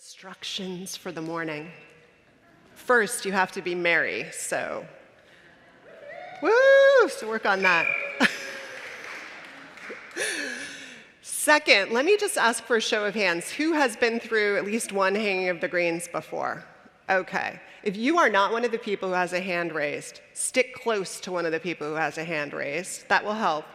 Instructions for the morning. First, you have to be merry, so work on that. Second, let me just ask for a show of hands. Who has been through at least one hanging of the greens before? Okay. If you are not one of the people who has a hand raised, stick close to one of the people who has a hand raised. That will help.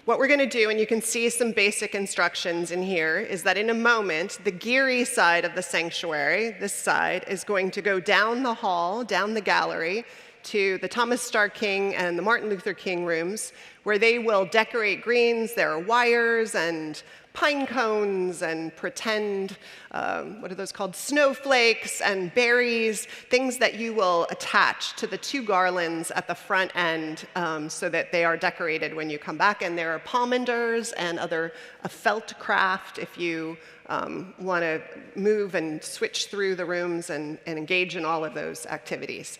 What we're going to do, and you can see some basic instructions in here, is that in a moment, the Geary side of the sanctuary, this side, is going to go down the hall, down the gallery, to the Thomas Starr King and the Martin Luther King rooms, where they will decorate greens. There are wires and pine cones and pretend, what are those called, snowflakes and berries, things that you will attach to the two garlands at the front end so that they are decorated when you come back. And there are pomanders and other felt craft if you want to move and switch through the rooms and engage in all of those activities.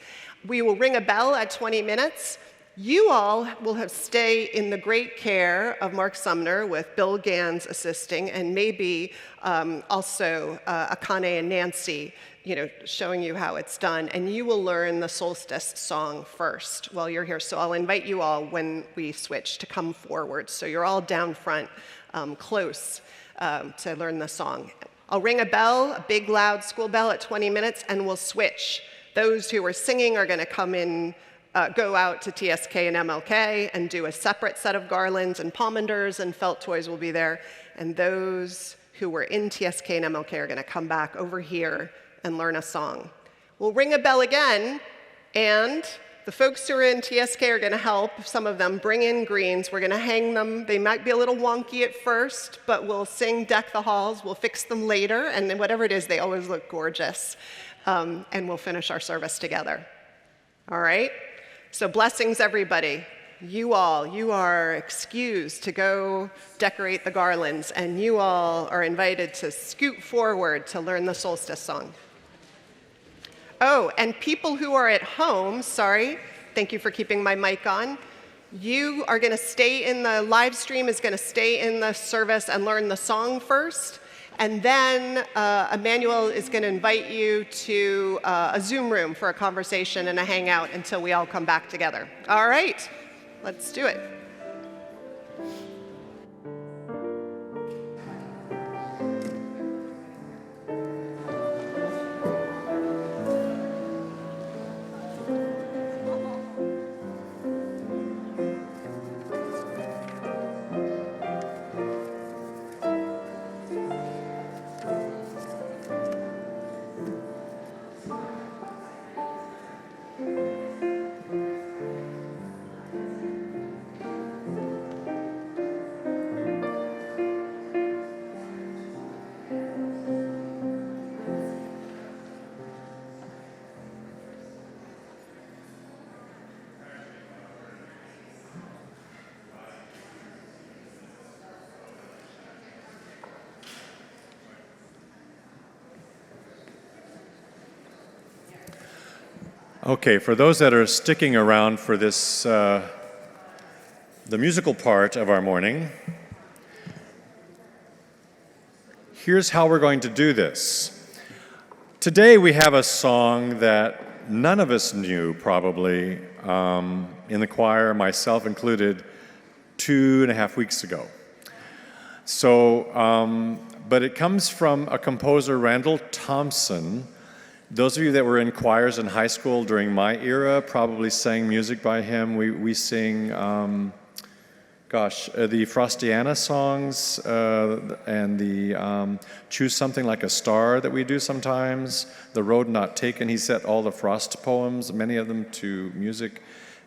We will ring a bell at 20 minutes. You all will have stay in the great care of Mark Sumner with Bill Gans assisting, and maybe also Akane and Nancy, showing you how it's done. And you will learn the Solstice song first while you're here. So I'll invite you all when we switch to come forward. So you're all down front, close to learn the song. I'll ring a bell, a big loud school bell at 20 minutes, and we'll switch. Those who are singing are going to come in, go out to TSK and MLK and do a separate set of garlands, and pomanders and felt toys will be there. And those who were in TSK and MLK are going to come back over here and learn a song. We'll ring a bell again, and the folks who are in TSK are going to help, some of them, bring in greens. We're going to hang them. They might be a little wonky at first, but we'll sing Deck the Halls. We'll fix them later, and then whatever it is, they always look gorgeous. And we'll finish our service together. All right? So blessings, everybody. You are excused to go decorate the garlands, and you all are invited to scoot forward to learn the Solstice song. Oh, and people who are at home, sorry, thank you for keeping my mic on. You are going to stay in the live stream, is going to stay in the service and learn the song first. And then Emmanuel is going to invite you to a Zoom room for a conversation and a hangout until we all come back together. All right, let's do it. Okay, for those that are sticking around for this, the musical part of our morning, here's how we're going to do this. Today we have a song that none of us knew probably in the choir, myself included, 2.5 weeks ago. So, but it comes from a composer, Randall Thompson. Those of you that were in choirs in high school during my era probably sang music by him. We sing, the Frostiana songs and the Choose Something Like a Star that we do sometimes, The Road Not Taken. He set all the Frost poems, many of them, to music,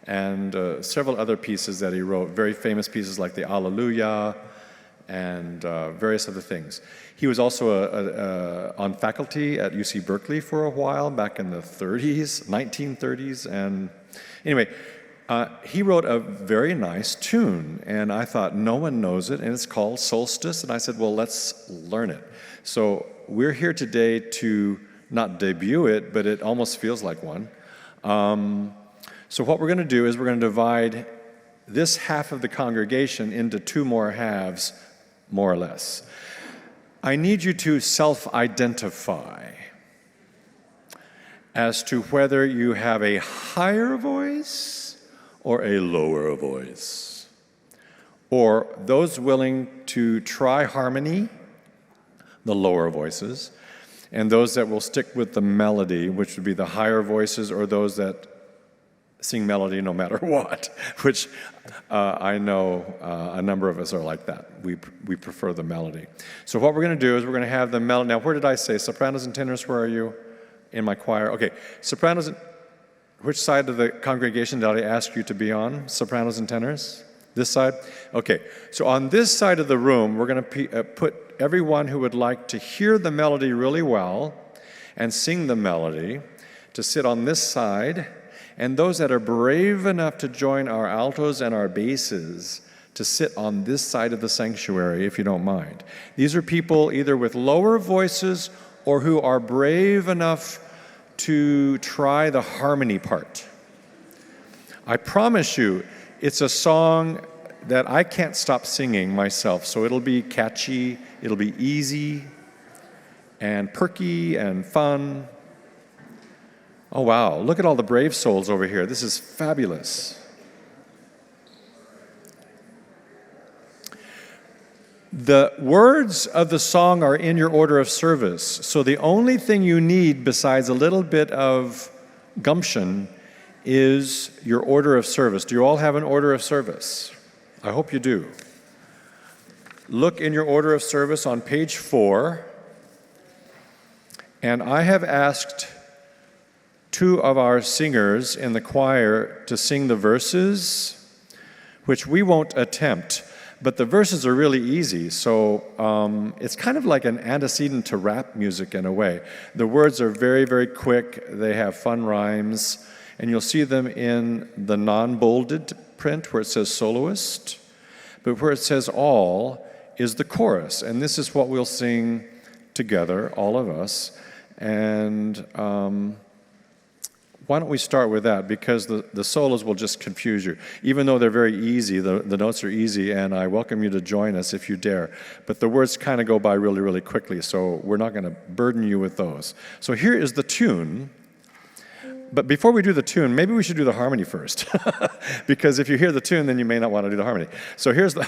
and several other pieces that he wrote, very famous pieces like the Alleluia and various other things. He was also on faculty at UC Berkeley for a while, back in the 1930s. And anyway, he wrote a very nice tune, and I thought, no one knows it, and it's called Solstice. And I said, well, let's learn it. So we're here today to not debut it, but it almost feels like one. So what we're going to do is we're going to divide this half of the congregation into two more halves, more or less. I need you to self-identify as to whether you have a higher voice or a lower voice. Or those willing to try harmony, the lower voices, and those that will stick with the melody, which would be the higher voices, or those that sing melody no matter what, which I know a number of us are like that. We prefer the melody. So what we're going to do is we're going to have the melody. Now, where did I say? Sopranos and tenors, where are you? In my choir? Okay, sopranos, which side of the congregation did I ask you to be on? Sopranos and tenors? This side? Okay, so on this side of the room, we're going to put everyone who would like to hear the melody really well and sing the melody to sit on this side, and those that are brave enough to join our altos and our basses to sit on this side of the sanctuary, if you don't mind. These are people either with lower voices or who are brave enough to try the harmony part. I promise you, it's a song that I can't stop singing myself, so it'll be catchy, it'll be easy and perky and fun. Oh wow, look at all the brave souls over here. This is fabulous. The words of the song are in your order of service, so the only thing you need besides a little bit of gumption is your order of service. Do you all have an order of service? I hope you do. Look in your order of service on page 4, and I have asked 2 of our singers in the choir to sing the verses, which we won't attempt. But the verses are really easy, so it's kind of like an antecedent to rap music in a way. The words are very, very quick. They have fun rhymes, and you'll see them in the non-bolded print where it says soloist, but where it says all is the chorus, and this is what we'll sing together, all of us. And why don't we start with that, because the solos will just confuse you. Even though they're very easy, the notes are easy, and I welcome you to join us if you dare. But the words kind of go by really, really quickly, so we're not going to burden you with those. So here is the tune. But before we do the tune, maybe we should do the harmony first. Because if you hear the tune, then you may not want to do the harmony. So here's the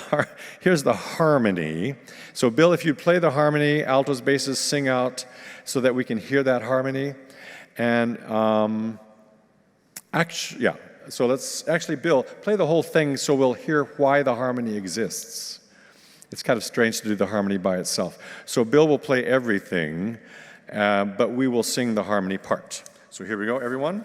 harmony. So Bill, if you play the harmony, altos, basses, sing out so that we can hear that harmony. And so let's actually, Bill, play the whole thing so we'll hear why the harmony exists. It's kind of strange to do the harmony by itself. So Bill will play everything, but we will sing the harmony part. So here we go, everyone.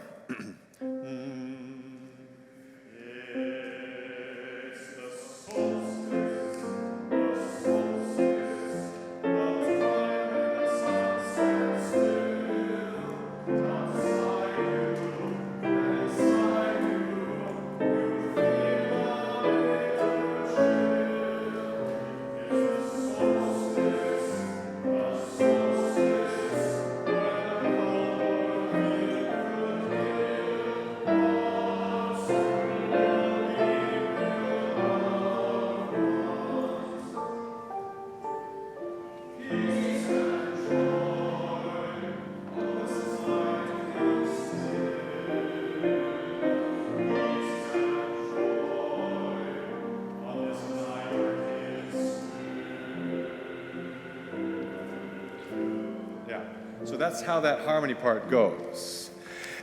So that's how that harmony part goes.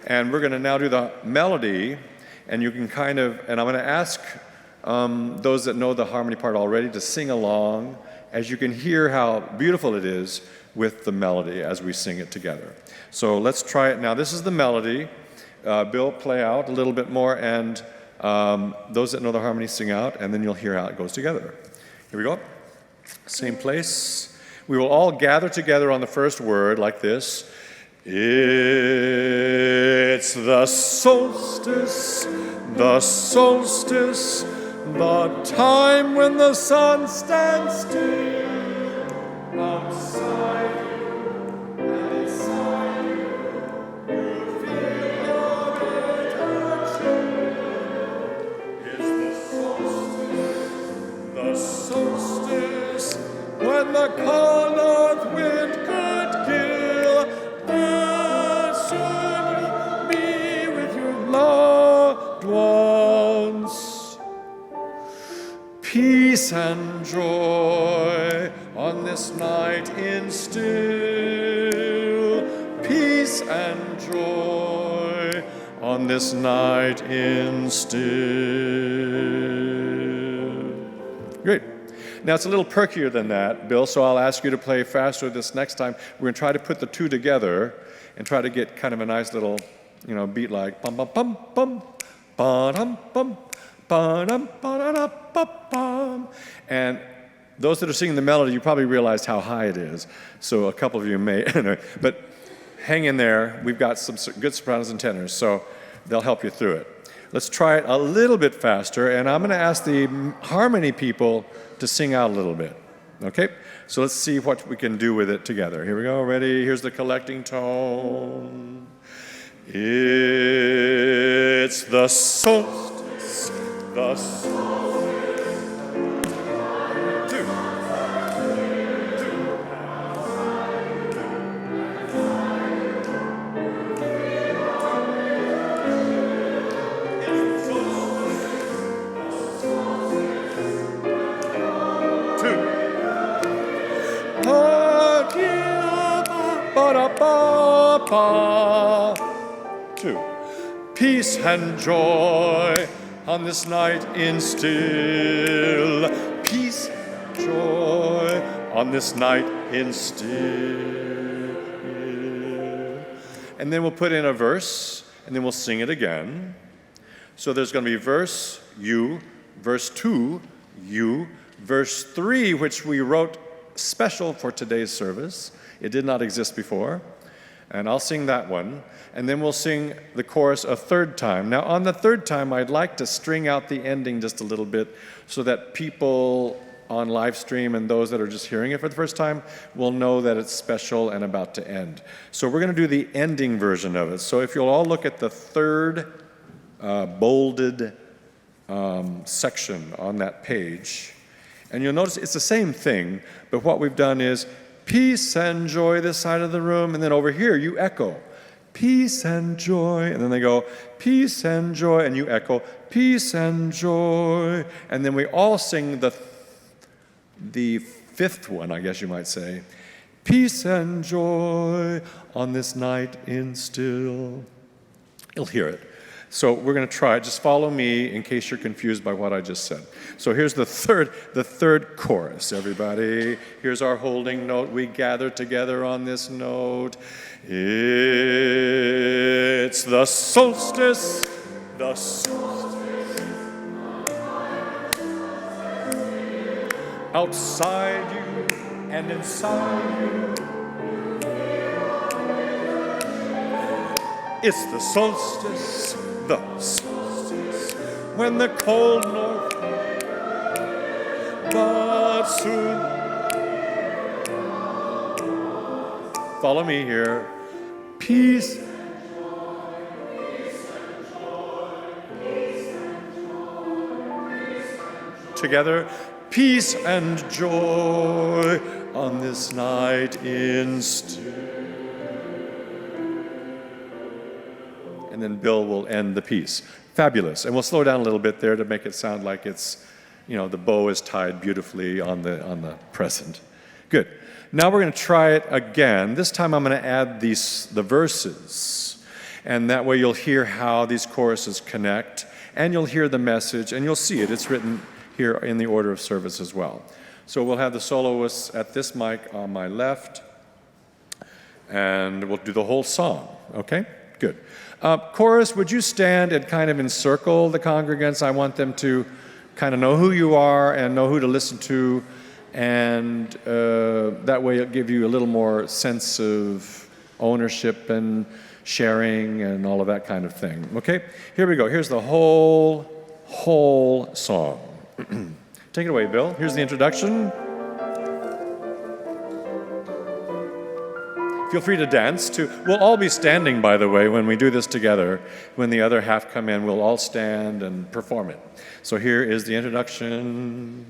And we're going to now do the melody, and you can kind of, and I'm going to ask those that know the harmony part already to sing along, as you can hear how beautiful it is with the melody as we sing it together. So let's try it now. This is the melody. Bill, play out a little bit more, and those that know the harmony sing out, and then you'll hear how it goes together. Here we go. Same place. We will all gather together on the first word like this. It's the solstice, the solstice, the time when the sun stands still outside you and inside you. You feel a bitter chill. It's the solstice, when the color peace and joy on this night in still. Peace and joy on this night in still. Great. Now it's a little perkier than that, Bill, so I'll ask you to play faster this next time. We're going to try to put the two together and try to get kind of a nice little, beat like bum bum bum bum ba-dum bum ba-dum ba-da-da ba-bum. And those that are singing the melody, you probably realized how high it is. So a couple of you may, but hang in there. We've got some good sopranos and tenors, so they'll help you through it. Let's try it a little bit faster, and I'm going to ask the harmony people to sing out a little bit. Okay? So let's see what we can do with it together. Here we go. Ready? Here's the collecting tone. It's the solstice, the solstice. Two. Peace and joy on this night in still. Peace and joy on this night in still. And then we'll put in a verse, and then we'll sing it again. So there's going to be verse, you, verse 2, you, verse 3, which we wrote special for today's service. It did not exist before. And I'll sing that one, and then we'll sing the chorus a third time. Now, on the third time, I'd like to string out the ending just a little bit so that people on live stream and those that are just hearing it for the first time will know that it's special and about to end. So we're going to do the ending version of it. So if you'll all look at the third bolded section on that page, and you'll notice it's the same thing, but what we've done is peace and joy this side of the room, and then over here you echo, peace and joy, and then they go, peace and joy, and you echo, peace and joy, and then we all sing the fifth one, I guess you might say, peace and joy on this night in still. You'll hear it. So we're going to try it. Just follow me in case you're confused by what I just said. So here's the third chorus, everybody. Here's our holding note. We gather together on this note. It's the solstice, the solstice. Outside you and inside you. It's the solstice, the solstice, when the cold north, but soon. Follow me here. Peace. Together, peace and joy on this night in still. And then Bill will end the piece. Fabulous. And we'll slow down a little bit there to make it sound like it's, the bow is tied beautifully on the present. Good. Now we're going to try it again. This time I'm going to add the verses. And that way you'll hear how these choruses connect, and you'll hear the message, and you'll see it. It's written here in the order of service as well. So we'll have the soloists at this mic on my left, and we'll do the whole song, okay? Good. Chorus, would you stand and kind of encircle the congregants? I want them to kind of know who you are and know who to listen to, and that way it'll give you a little more sense of ownership and sharing and all of that kind of thing. Okay? Here we go. Here's the whole song. Take it away, Bill. Here's the introduction. Feel free to dance too. We'll all be standing, by the way, when we do this together. When the other half come in, we'll all stand and perform it. So here is the introduction.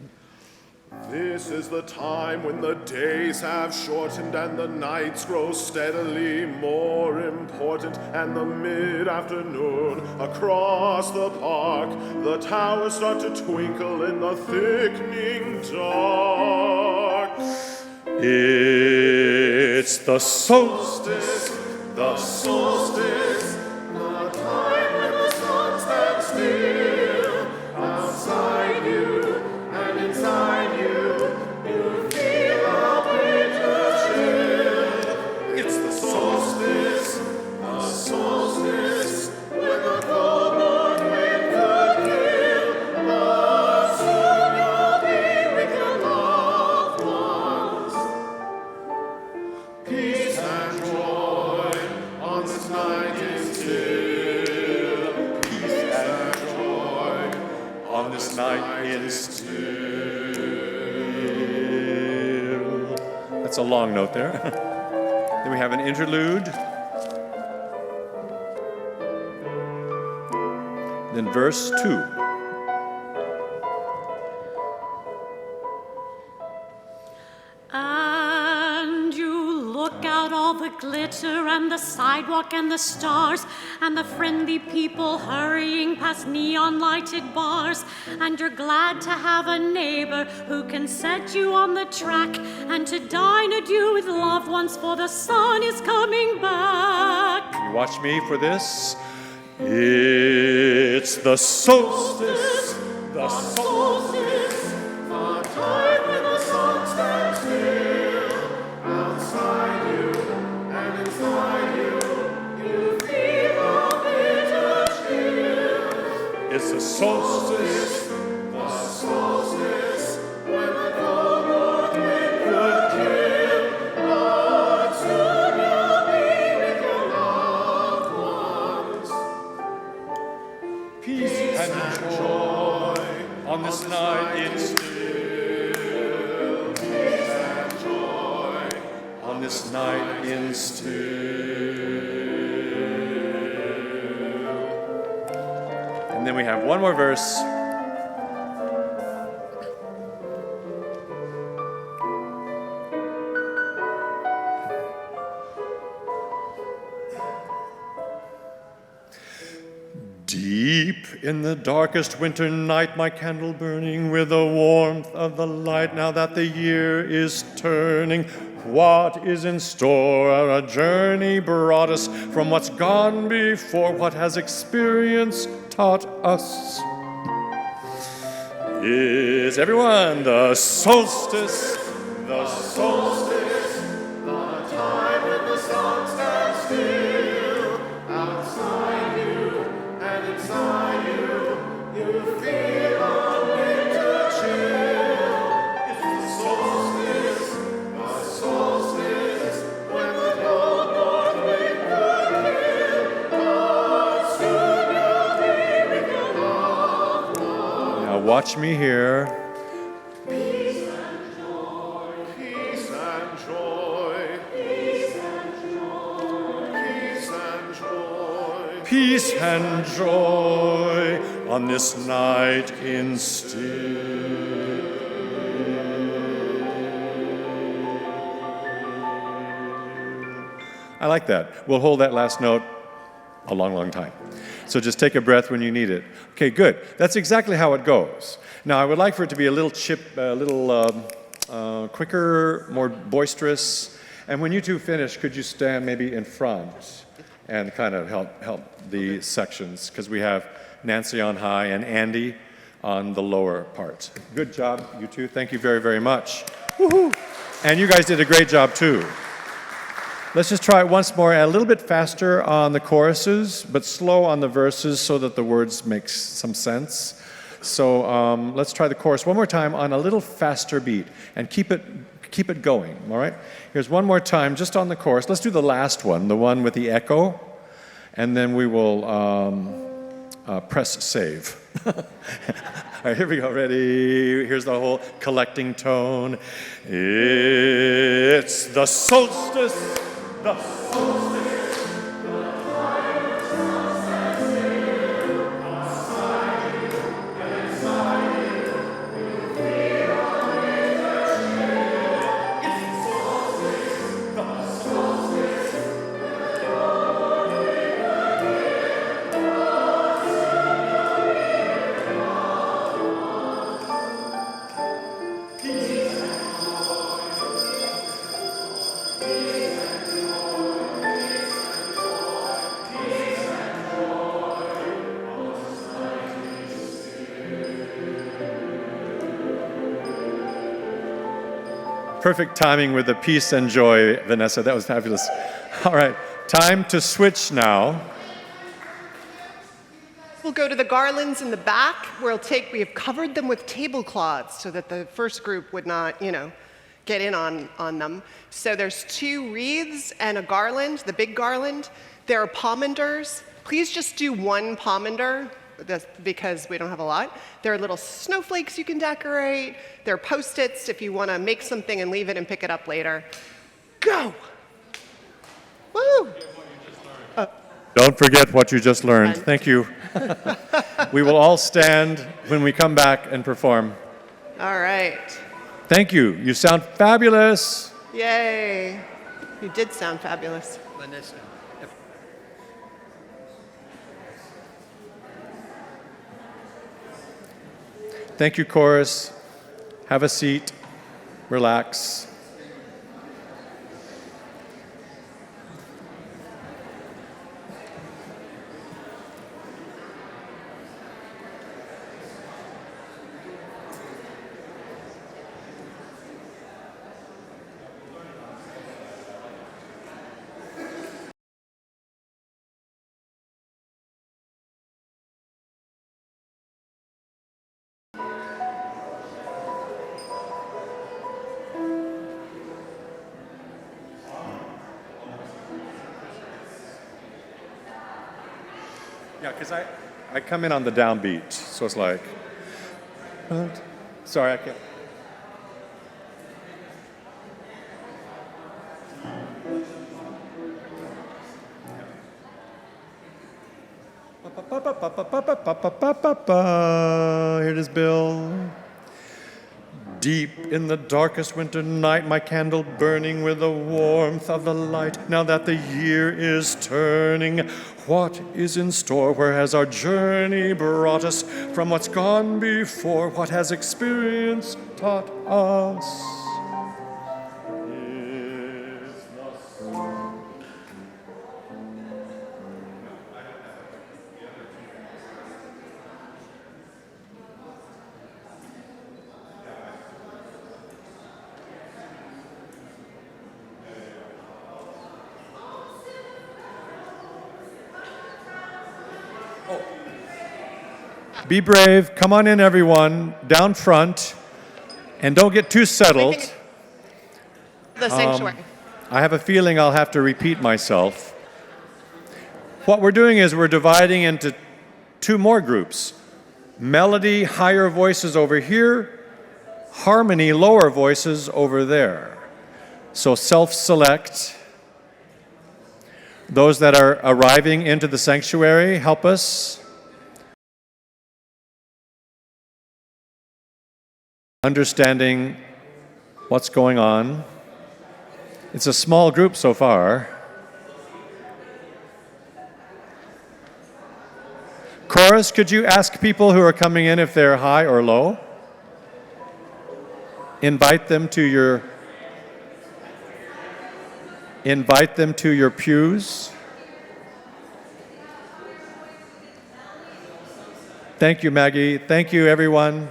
This is the time when the days have shortened and the nights grow steadily more important, and the mid-afternoon across the park, the towers start to twinkle in the thickening dark. It's the solstice, the solstice, the time when the sun stands still outside you and inside you. You feel a winter chill. It's the solstice, when the cold north wind could kill. But soon you'll be with your loved ones. Peace and joy on this night is still. Peace and joy on this night is still. That's a long note there. Then we have an interlude. Then verse 2. And you look out all the glitter and the sidewalk and the stars and the friendly people hurrying past neon-lighted bars, and you're glad to have a neighbor who can set you on the track and to dine adieu with loved ones, for the sun is coming back. You watch me for this. It's the solstice, the solstice, the time when the sun stands still outside you and inside you. You feel a bitter chill. It's the solstice, when the cold north wind could kill. But soon you'll be with your loved ones. peace and joy on this night in still. Peace and joy on this night in still. And then we have one more verse. Deep in the darkest winter night, my candle burning with the warmth of the light. Now that the year is turning, what is in store? A journey brought us from what's gone before, what has experience taught us. Is everyone the solstice, the solstice, The time when the sun stands still outside you and inside you. You feel a winter chill. It's the solstice, when the cold north wind could kill. But soon you'll be with your loved ones. Now watch me here. Peace and joy, peace and joy, peace and joy, peace and joy. Peace and joy on this night in still. I like that. We'll hold that last note a long, long time. So just take a breath when you need it. Okay, good. That's exactly how it goes. Now, I would like for it to be a little quicker, more boisterous. And when you two finish, could you stand maybe in front and kind of help the sections? Because we have Nancy on high and Andy on the lower part. Good job, you two. Thank you very, very much. Woohoo! And you guys did a great job, too. Let's just try it once more, a little bit faster on the choruses, but slow on the verses so that the words make some sense. So let's try the chorus one more time on a little faster beat and keep it going, all right? Here's one more time just on the chorus. Let's do the last one, the one with the echo, and then we will press save. All right, here we go, ready? Here's the whole collecting tone. It's the solstice, the solstice. Perfect timing with the peace and joy, Vanessa. That was fabulous. All right, time to switch now. We'll go to the garlands in the back. We have covered them with tablecloths so that the first group would not, get in on them. So there's 2 wreaths and a garland, the big garland. There are pomanders. Please just do 1 pomander, that's because we don't have a lot. There are little snowflakes you can decorate. There are Post-its if you want to make something and leave it and pick it up later. Go! Woo! Don't forget what you just learned. Thank you. We will all stand when we come back and perform. All right. Thank you. You sound fabulous. Yay. You did sound fabulous. Vanessa. Thank you, chorus. Have a seat. Relax. Yeah, because I come in on the downbeat, so it's like, sorry, I can't. Here it is, Bill. Deep in the darkest winter night, my candle burning with the warmth of the light. Now that the year is turning, what is in store? Where has our journey brought us? From what's gone before, what has experience taught us? Be brave. Come on in, everyone, down front, and don't get too settled. The sanctuary. I have a feeling I'll have to repeat myself. What we're doing is we're dividing into 2 more groups. Melody, higher voices over here. Harmony, lower voices over there. So self-select. Those that are arriving into the sanctuary, help us. Understanding what's going on. It's a small group so far. Chorus, could you ask people who are coming in if they're high or low? Invite them to your pews. Thank you, Maggie. Thank you, everyone.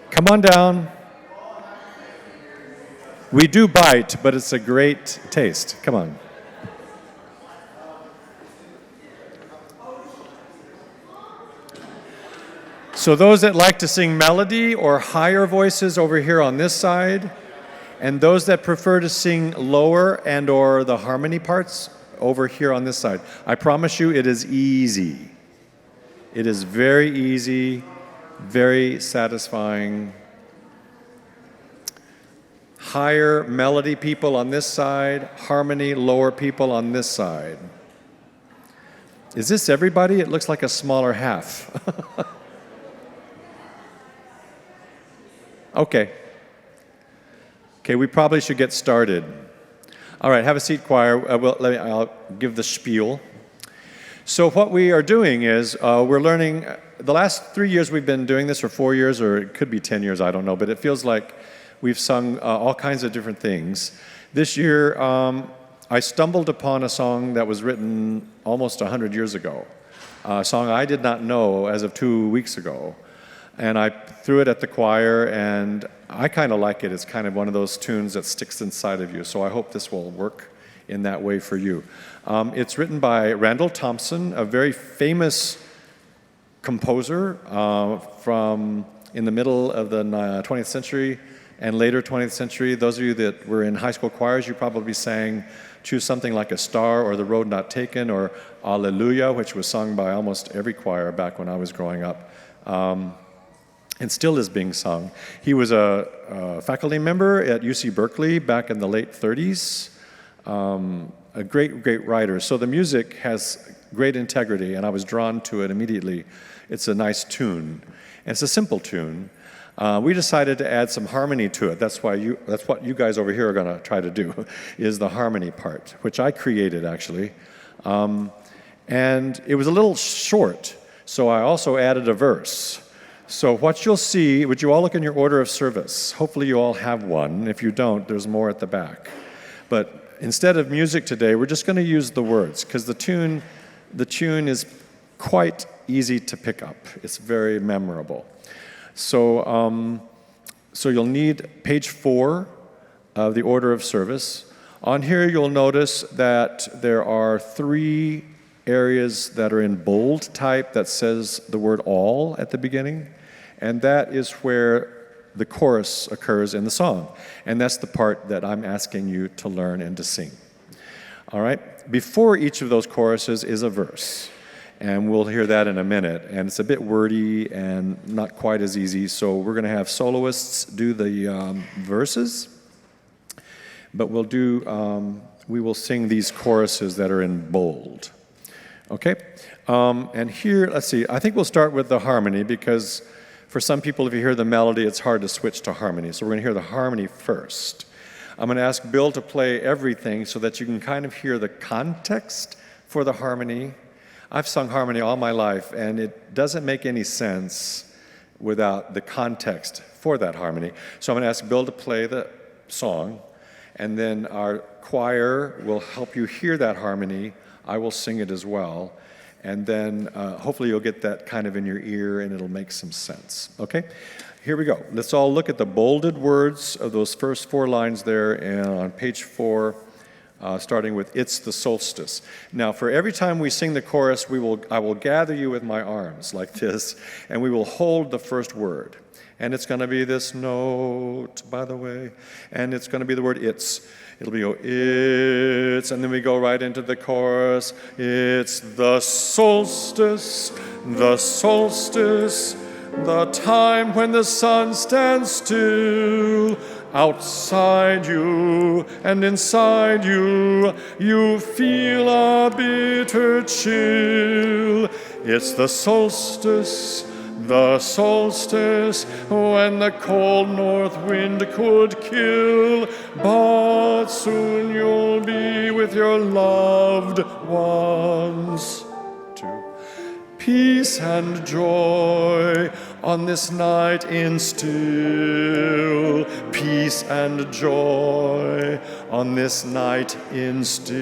Come on down. We do bite, but it's a great taste. Come on. So those that like to sing melody or higher voices over here on this side, and those that prefer to sing lower and or the harmony parts over here on this side. I promise you it is easy. It is very easy. Very satisfying. Higher melody people on this side, harmony, lower people on this side. Is this everybody? It looks like a smaller half. Okay. Okay, we probably should get started. All right, have a seat, choir. I'll give the spiel. So what we are doing is we're learning, the last 3 years we've been doing this, or 4 years, or it could be 10 years, I don't know, but it feels like we've sung all kinds of different things. This year, I stumbled upon a song that was written almost 100 years ago, a song I did not know as of 2 weeks ago. And I threw it at the choir, and I kind of like it. It's kind of one of those tunes that sticks inside of you, so I hope this will work in that way for you. It's written by Randall Thompson, a very famous composer from in the middle of the 20th century and later 20th century. Those of you that were in high school choirs, you probably sang Choose Something Like a Star, or The Road Not Taken, or Alleluia, which was sung by almost every choir back when I was growing up, and still is being sung. He was a faculty member at UC Berkeley back in the late 30s, a great, great writer. So the music has great integrity, and I was drawn to it immediately. It's a nice tune, and it's a simple tune. We decided to add some harmony to it. That's what you guys over here are going to try to do, is the harmony part, which I created actually. And it was a little short, so I also added a verse. So what you'll see, would you all look in your order of service? Hopefully you all have one. If you don't, there's more at the back. But instead of music today, we're just going to use the words, because the tune is quite easy to pick up. It's very memorable. So, so you'll need page 4 of the order of service. On here, you'll notice that there are 3 areas that are in bold type that says the word all at the beginning, and that is where the chorus occurs in the song. And that's the part that I'm asking you to learn and to sing. All right? Before each of those choruses is a verse. And we'll hear that in a minute. And it's a bit wordy and not quite as easy, so we're going to have soloists do the verses. But we will sing these choruses that are in bold. Okay? And here, let's see, I think we'll start with the harmony, because for some people, if you hear the melody, it's hard to switch to harmony. So we're going to hear the harmony first. I'm going to ask Bill to play everything so that you can kind of hear the context for the harmony. I've sung harmony all my life, and it doesn't make any sense without the context for that harmony. So I'm going to ask Bill to play the song, and then our choir will help you hear that harmony. I will sing it as well. And then hopefully you'll get that kind of in your ear, and it'll make some sense. Okay? Here we go. Let's all look at the bolded words of those first 4 lines there, and on page 4, starting with "It's the Solstice." Now, for every time we sing the chorus, I will gather you with my arms like this, and we will hold the first word. And it's going to be this note, by the way, and it's going to be the word "it's." It'll be "it's," and then we go right into the chorus. It's the solstice, the solstice, the time when the sun stands still. Outside you and inside you, you feel a bitter chill. It's the solstice, when the cold north wind could kill. But soon you'll be with your loved ones. 2. Peace and joy on this night in still. Peace and joy on this night in still.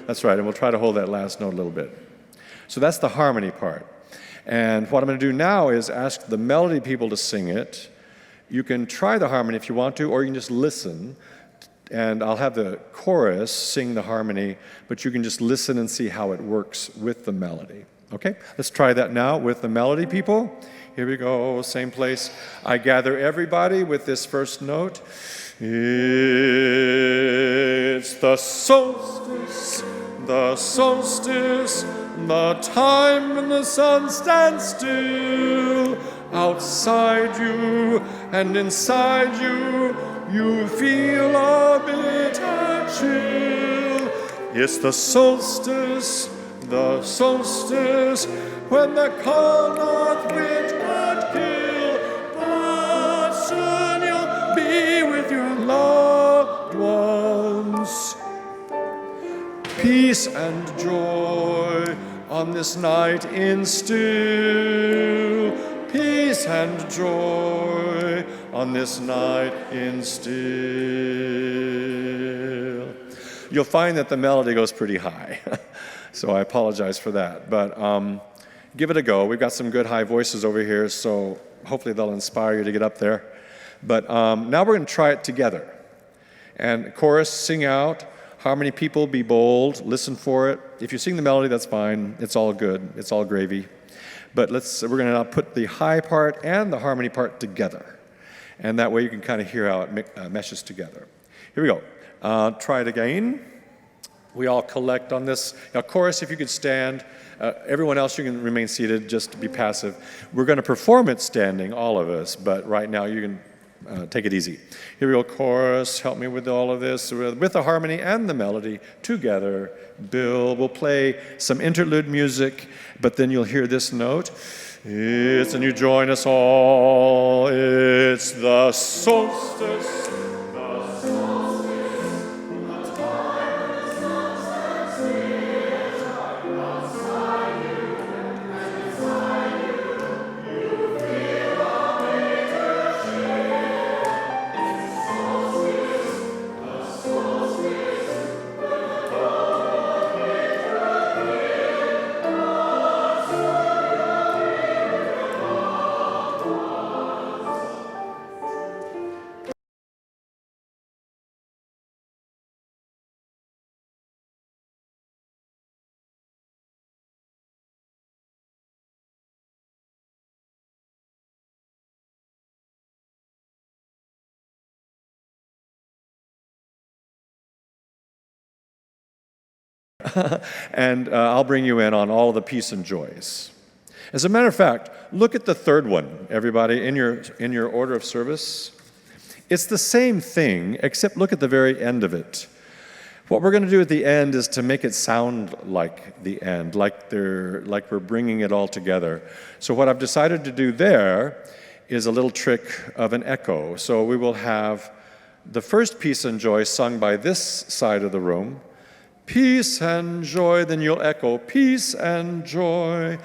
That's right, and we'll try to hold that last note a little bit. So that's the harmony part. And what I'm going to do now is ask the melody people to sing it. You can try the harmony if you want to, or you can just listen. And I'll have the chorus sing the harmony, but you can just listen and see how it works with the melody. Okay? Let's try that now with the melody people. Here we go, same place. I gather everybody with this first note. It's the solstice, the solstice, the time when the sun stands still. Outside you and inside you, you feel a bitter chill. It's the solstice, when the cold north wind could kill. But soon you'll be with your loved ones. peace and joy on this night in still. Peace and joy on this night in still. You'll find that the melody goes pretty high, so I apologize for that. But give it a go. We've got some good high voices over here, so hopefully they'll inspire you to get up there. But now we're going to try it together. And chorus, sing out. Harmony people, be bold. Listen for it. If you sing the melody, that's fine. It's all good. It's all gravy. But we're going to now put the high part and the harmony part together. And that way you can kind of hear how it meshes together. Here we go. Try it again. We all collect on this. Now, chorus, if you could stand. Everyone else, you can remain seated, just be passive. We're going to perform it standing, all of us, but right now you can take it easy. Here we go, chorus, help me with all of this. With the harmony and the melody together. Bill will play some interlude music, but then you'll hear this note. And you join us all. It's the solstice. And I'll bring you in on all the peace and joys. As a matter of fact, look at the third one, everybody, in your order of service. It's the same thing, except look at the very end of it. What we're going to do at the end is to make it sound like the end, like we're bringing it all together. So what I've decided to do there is a little trick of an echo. So we will have the first peace and joy sung by this side of the room. Peace and joy, then you'll echo, peace and joy.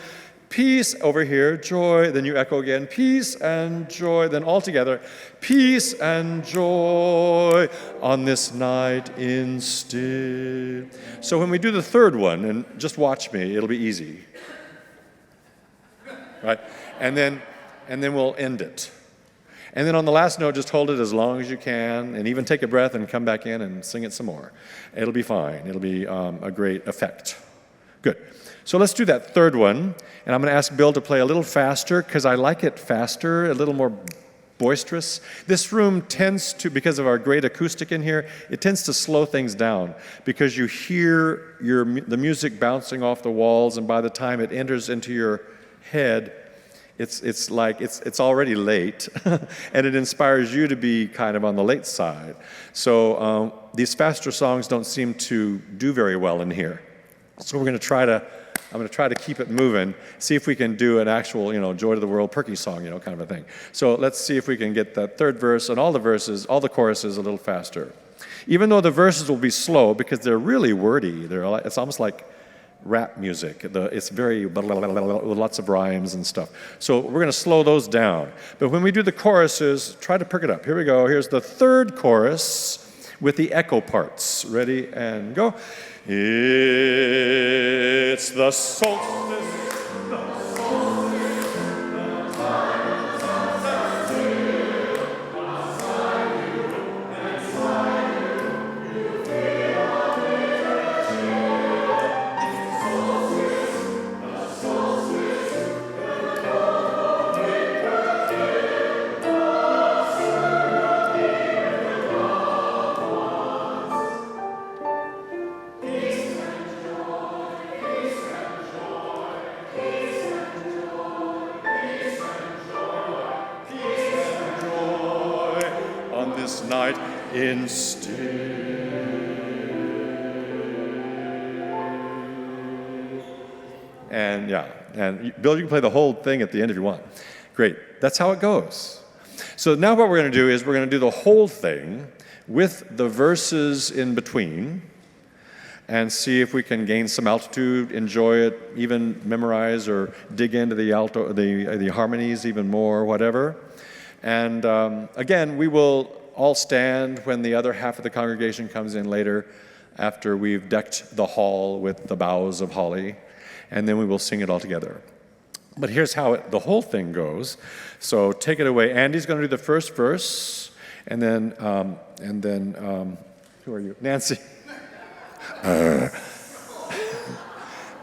Peace over here, joy, then you echo again, peace and joy, then all together, peace and joy on this night in still. So when we do the third one, and just watch me, it'll be easy. Right? And then we'll end it. And then on the last note, just hold it as long as you can, and even take a breath and come back in and sing it some more. It'll be fine. It'll be a great effect. Good. So let's do that third one, and I'm going to ask Bill to play a little faster, because I like it faster, a little more boisterous. This room tends to, because of our great acoustic in here, it tends to slow things down, because you hear the music bouncing off the walls, and by the time it enters into your head, it's like it's already late, and it inspires you to be kind of on the late side. So these faster songs don't seem to do very well in here. So I'm going to try to keep it moving, see if we can do an actual, Joy to the World, perky song, kind of a thing. So let's see if we can get that third verse and all the choruses a little faster. Even though the verses will be slow, because they're really wordy. It's almost like rap music. It's very with lots of rhymes and stuff. So we're going to slow those down. But when we do the choruses, try to perk it up. Here we go. Here's the third chorus with the echo parts. Ready and go. It's the solstice. Night in still. And Bill, you can play the whole thing at the end if you want. Great, that's how it goes. So now what we're going to do is we're going to do the whole thing with the verses in between, and see if we can gain some altitude, enjoy it, even memorize or dig into the harmonies even more, whatever. And again, we will all stand when the other half of the congregation comes in later, after we've decked the hall with the boughs of holly, and then we will sing it all together. But here's how the whole thing goes. So take it away. Andy's going to do the first verse, and then who are you? Nancy.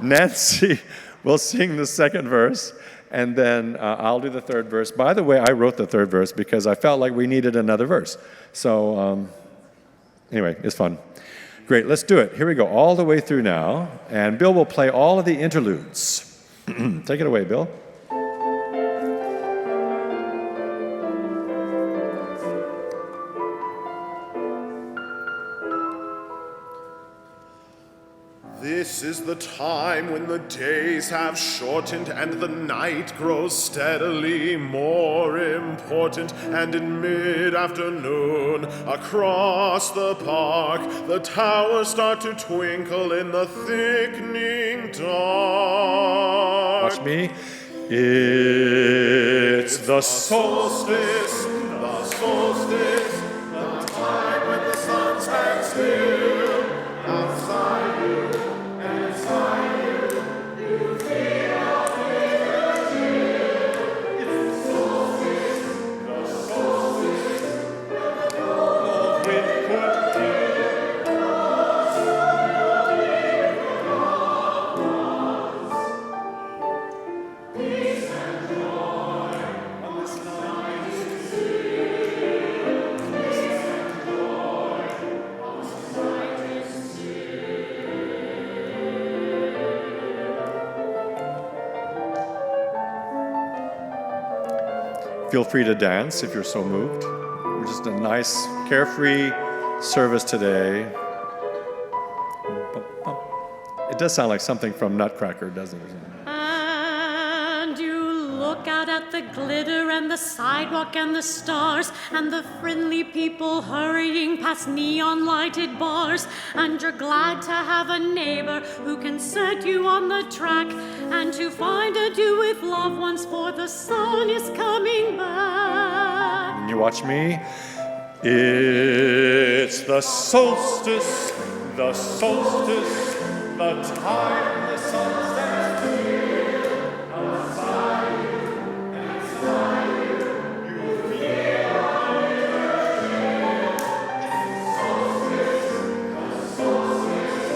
Nancy will sing the second verse, and then I'll do the third verse. By the way, I wrote the third verse because I felt like we needed another verse. So anyway, it's fun. Great, let's do it. Here we go, all the way through now, and Bill will play all of the interludes. Take it away, Bill. This is the time when the days have shortened and the night grows steadily more important. And in mid-afternoon, across the park, the towers start to twinkle in the thickening dark. Watch me. It's the solstice, the solstice, the time when the sun stands still outside you. Feel free to dance if you're so moved. We're just a nice, carefree service today. It does sound like something from Nutcracker, doesn't it? And you look out at the glitter and the sidewalk and the stars and the friendly people hurrying past neon-lighted bars, and you're glad to have a neighbor who can set you on the track and to find a do with loved ones, for the sun is coming back. And you watch me. It's the solstice, the solstice, the time the sun stands still outside you, inside you, you feel on your shield. Solstice, the solstice,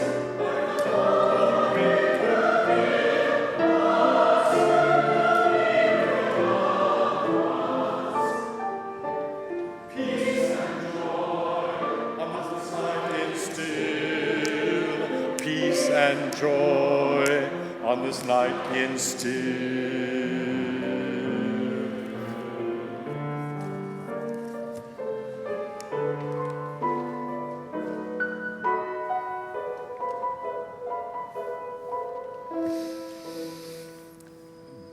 the peace and joy on this night in still. Peace and joy on this night in still.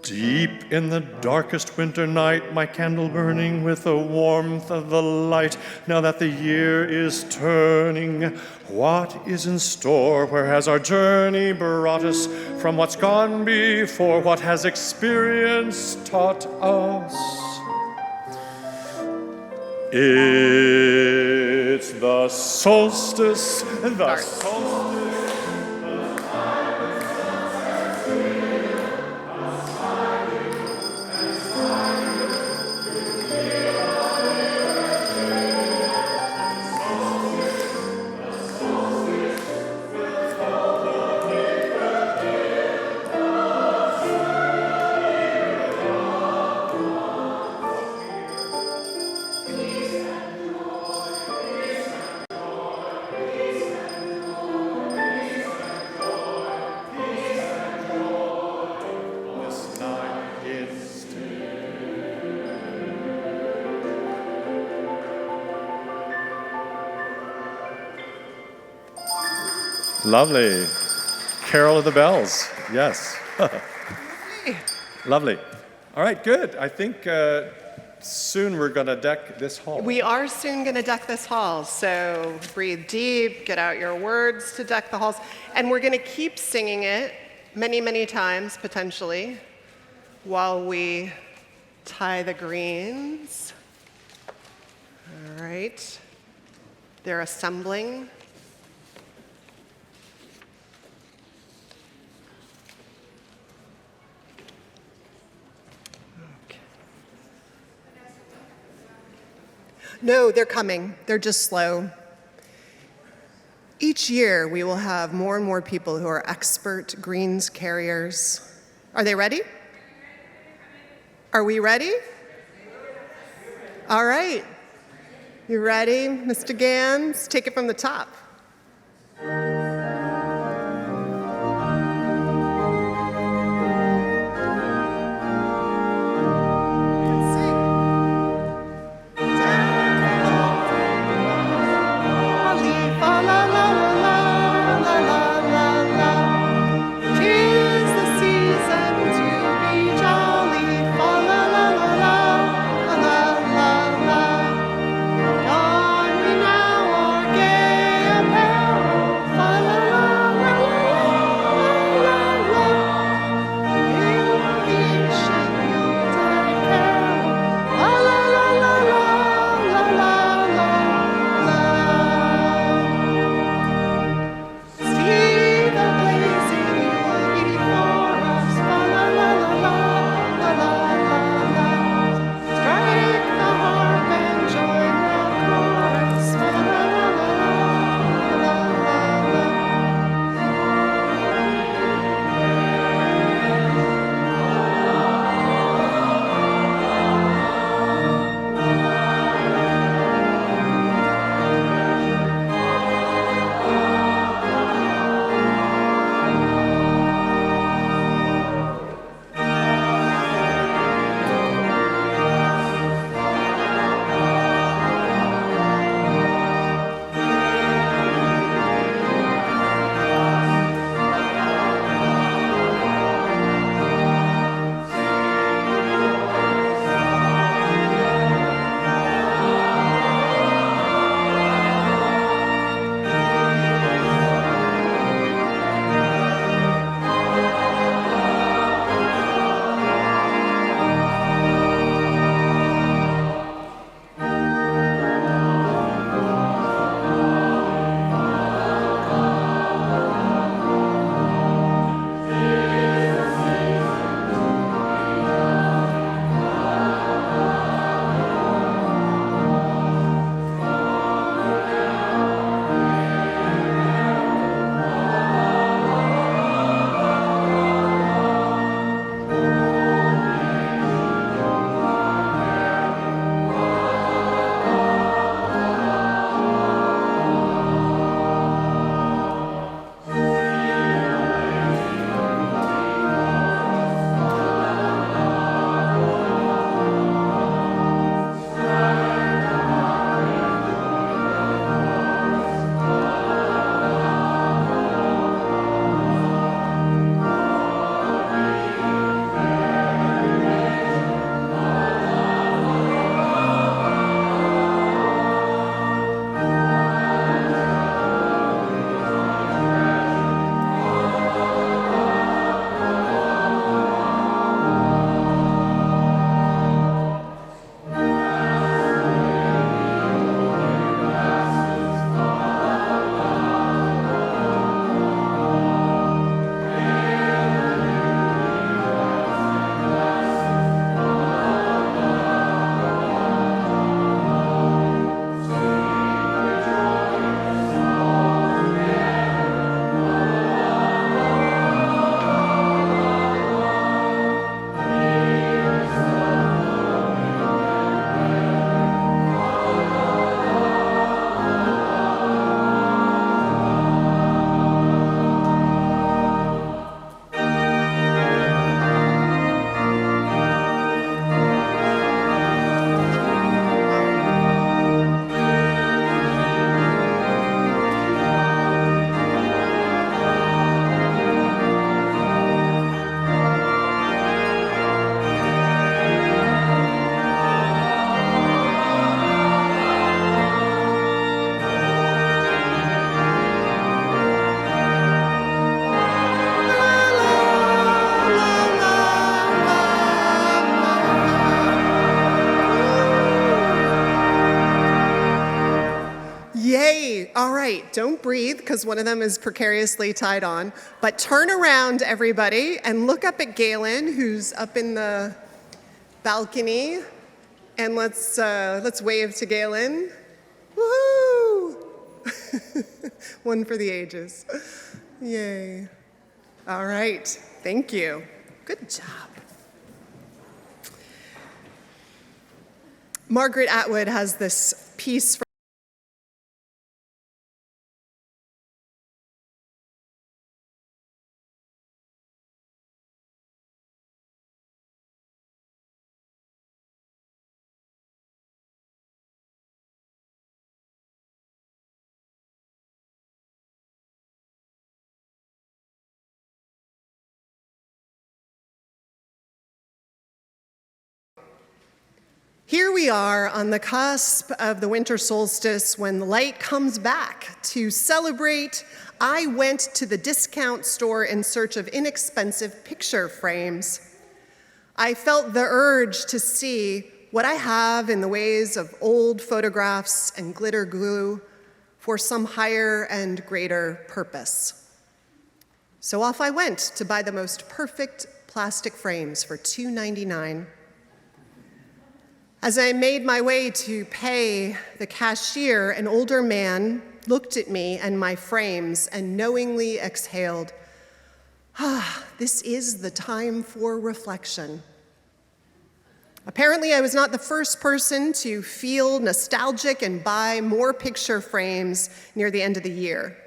Deep in the darkest winter night, my candle burning with the warmth of the light. Now that the year is turning, what is in store? Where has our journey brought us? From what's gone before, what has experience taught us? It's the solstice, the solstice. Lovely. Carol of the Bells. Yes. Lovely. All right, good. I think soon we're going to deck this hall. We are soon going to deck this hall, so breathe deep, get out your words to deck the halls, and we're going to keep singing it many, many times, potentially, while we tie the greens. All right. They're assembling. No, they're coming. They're just slow. Each year, we will have more and more people who are expert greens carriers. Are they ready? Are we ready? All right. You ready, Mr. Gans? Take it from the top. All right, don't breathe because one of them is precariously tied on, but turn around, everybody, and look up at Galen, who's up in the balcony, and let's wave to Galen. Woohoo! One for the ages. Yay. All right, thank you. Good job. Margaret Atwood has this piece from Here we are on the cusp of the winter solstice when the light comes back. To celebrate, I went to the discount store in search of inexpensive picture frames. I felt the urge to see what I have in the ways of old photographs and glitter glue for some higher and greater purpose. So off I went to buy the most perfect plastic frames for $2.99. As I made my way to pay the cashier, an older man looked at me and my frames and knowingly exhaled, this is the time for reflection. Apparently, I was not the first person to feel nostalgic and buy more picture frames near the end of the year.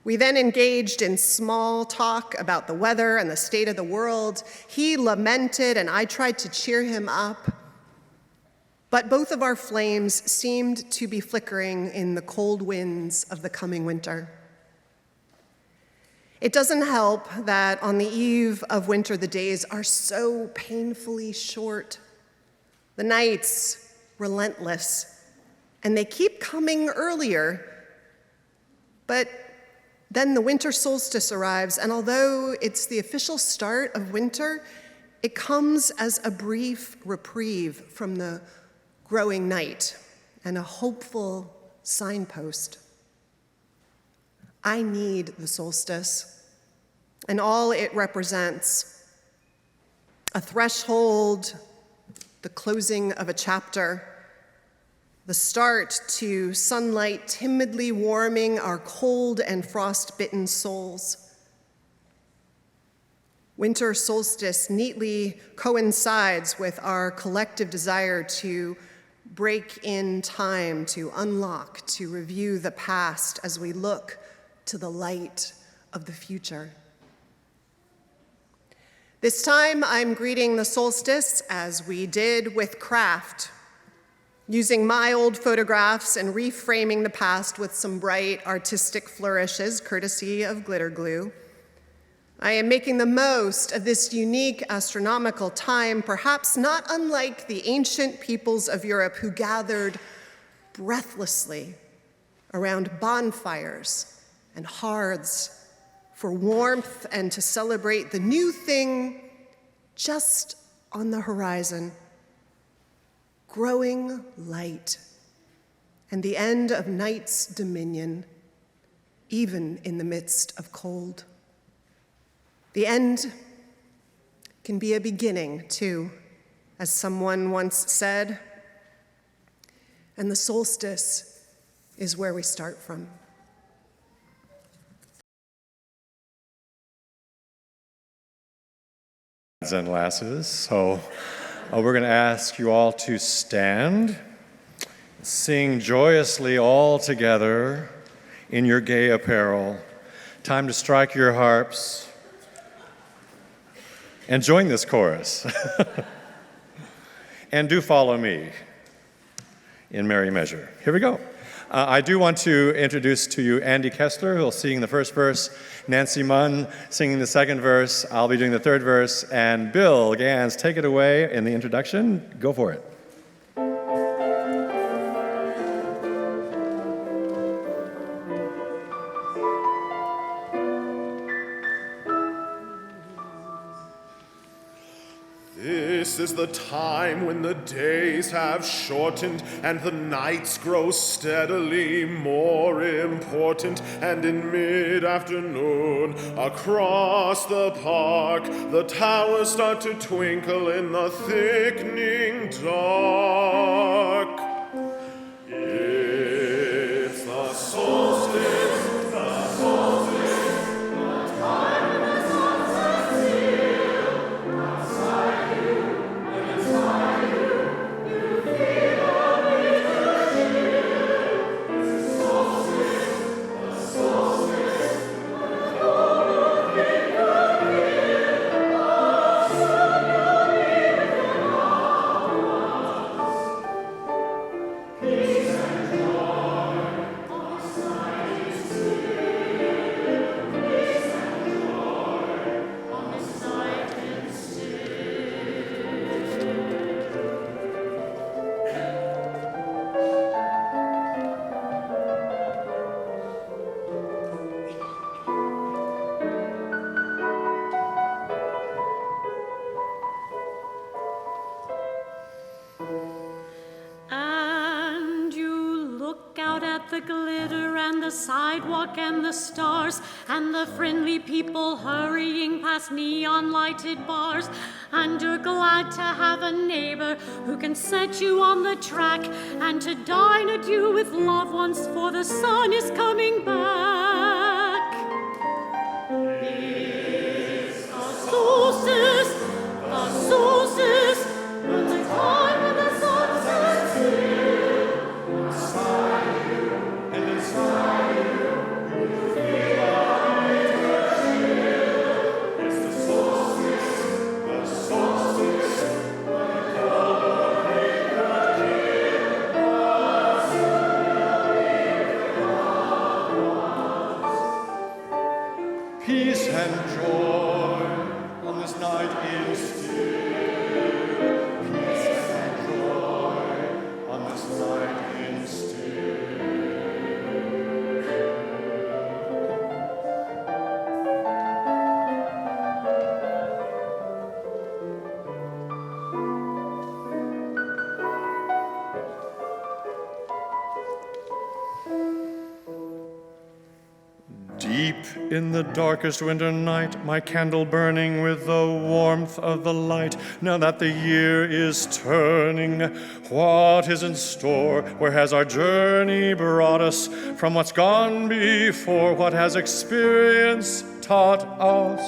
We then engaged in small talk about the weather and the state of the world. He lamented and I tried to cheer him up. But both of our flames seemed to be flickering in the cold winds of the coming winter. It doesn't help that on the eve of winter, the days are so painfully short, the nights relentless, and they keep coming earlier. But then the winter solstice arrives, and although it's the official start of winter, it comes as a brief reprieve from the growing night and a hopeful signpost. I need the solstice and all it represents: a threshold, the closing of a chapter, the start to sunlight timidly warming our cold and frost-bitten souls. Winter solstice neatly coincides with our collective desire to break in time, to unlock, to review the past as we look to the light of the future. This time, I'm greeting the solstice as we did with craft, using my old photographs and reframing the past with some bright artistic flourishes, courtesy of glitter glue. I am making the most of this unique astronomical time, perhaps not unlike the ancient peoples of Europe who gathered breathlessly around bonfires and hearths for warmth and to celebrate the new thing just on the horizon: growing light and the end of night's dominion, even in the midst of cold. The end can be a beginning, too, as someone once said, and the solstice is where we start from. And lasses, so we're going to ask you all to stand, sing joyously all together in your gay apparel. Time to strike your harps and join this chorus. And do follow me in merry measure. Here we go. I do want to introduce to you Andy Kessler, who will sing the first verse, Nancy Munn singing the second verse, I'll be doing the third verse, and Bill Gans, take it away in the introduction. Go for it. This is the time when the days have shortened and the nights grow steadily more important. And in mid-afternoon, across the park, the towers start to twinkle in the thickening dark. It's the solstice, the solstice. The glitter and the sidewalk and the stars and the friendly people hurrying past neon-lighted bars. And you're glad to have a neighbor who can set you on the track and to dine at you with loved ones, for the sun is coming back. It's the solstice, when the time when the sun sets in. Peace and joy on this night is still. Peace and joy on this night is still. Deep in the darkest winter night, my candle burning with the warmth of the light. Now that the year is turning, what is in store? Where has our journey brought us? From what's gone before, what has experience taught us?